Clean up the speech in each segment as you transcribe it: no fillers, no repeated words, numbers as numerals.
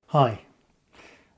Hi,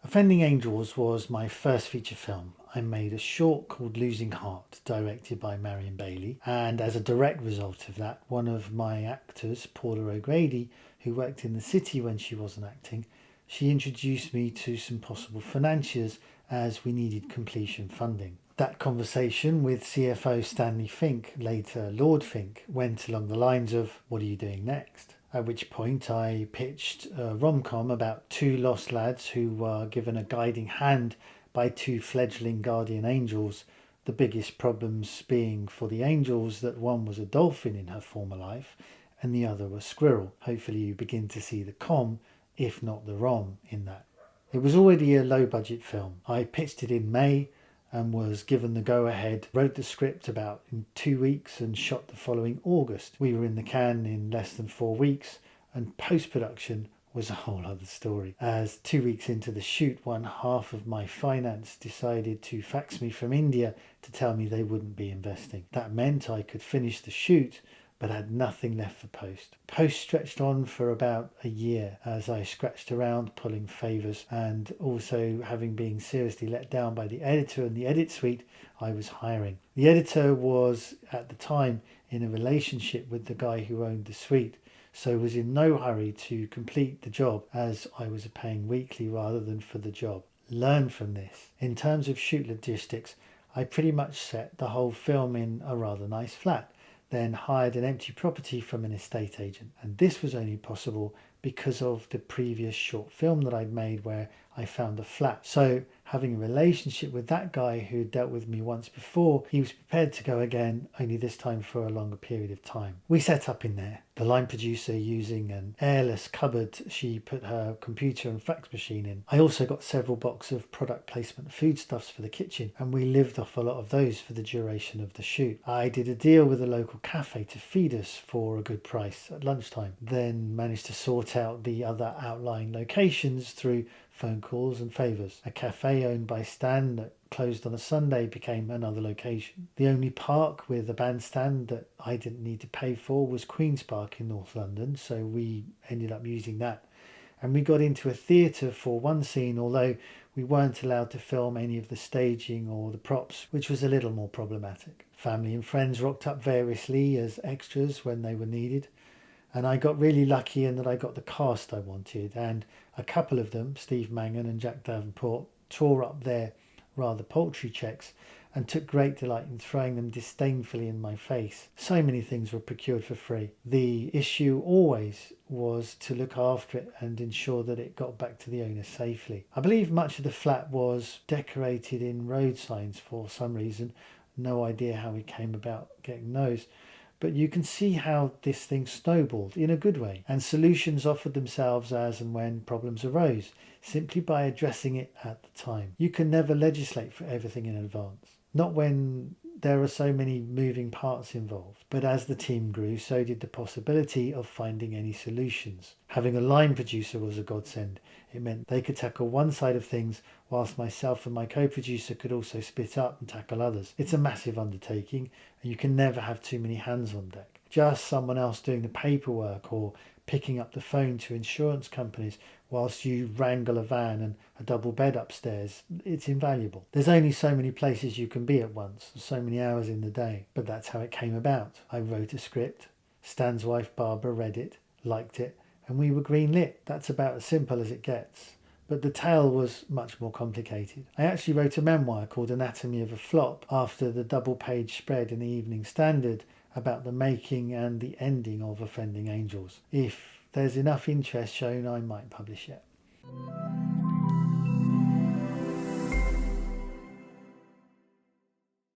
Offending Angels was my first feature film. I made a short called Losing Heart, directed by Marion Bailey, and as a direct result of that, one of my actors, Paula O'Grady, who worked in the city when she wasn't acting, she introduced me to some possible financiers as we needed completion funding. That conversation with CFO Stanley Fink, later Lord Fink, went along the lines of, "What are you doing next?" At which point I pitched a rom-com about two lost lads who were given a guiding hand by two fledgling guardian angels, the biggest problems being for the angels that one was a dolphin in her former life and the other was squirrel. Hopefully you begin to see the com, if not the rom, in that. It was already a low-budget film. I pitched it in May and was given the go-ahead, wrote the script about in 2 weeks and shot the following August. We were in the can in less than 4 weeks, and post-production was a whole other story. As 2 weeks into the shoot, one half of my finance decided to fax me from India to tell me they wouldn't be investing. That meant I could finish the shoot but had nothing left for post. Post stretched on for about a year as I scratched around pulling favours and also having been seriously let down by the editor and the edit suite I was hiring. The editor was at the time in a relationship with the guy who owned the suite, so was in no hurry to complete the job as I was paying weekly rather than for the job. Learn from this. In terms of shoot logistics, I pretty much set the whole film in a rather nice flat, then hired an empty property from an estate agent. And this was only possible because of the previous short film that I'd made where I found a flat. So having a relationship with that guy who had dealt with me once before, he was prepared to go again, only this time for a longer period of time. We set up in there. The line producer using an airless cupboard she put her computer and fax machine in. I also got several boxes of product placement foodstuffs for the kitchen, and we lived off a lot of those for the duration of the shoot. I did a deal with a local cafe to feed us for a good price at lunchtime, then managed to sort out the other outlying locations through phone calls and favours. A cafe owned by Stan that closed on a Sunday became another location. The only park with a bandstand that I didn't need to pay for was Queen's Park in North London, so we ended up using that. And we got into a theatre for one scene, although we weren't allowed to film any of the staging or the props, which was a little more problematic. Family and friends rocked up variously as extras when they were needed. And I got really lucky in that I got the cast I wanted, and a couple of them, Steve Mangan and Jack Davenport, tore up their rather paltry checks and took great delight in throwing them disdainfully in my face. So many things were procured for free. The issue always was to look after it and ensure that it got back to the owner safely. I believe much of the flat was decorated in road signs for some reason. No idea how we came about getting those. But you can see how this thing snowballed in a good way, and solutions offered themselves as and when problems arose, simply by addressing it at the time. You can never legislate for everything in advance, not when there are so many moving parts involved. But as the team grew, so did the possibility of finding any solutions. Having a line producer was a godsend. It meant they could tackle one side of things whilst myself and my co-producer could also split up and tackle others. It's a massive undertaking and you can never have too many hands on deck. Just someone else doing the paperwork or picking up the phone to insurance companies whilst you wrangle a van and a double bed upstairs, it's invaluable. There's only so many places you can be at once, so many hours in the day, but that's how it came about. I wrote a script, Stan's wife Barbara read it, liked it, and we were greenlit. That's about as simple as it gets. But the tale was much more complicated. I actually wrote a memoir called Anatomy of a Flop after the double-page spread in the Evening Standard about the making and the ending of Offending Angels. If there's enough interest shown, I might publish it.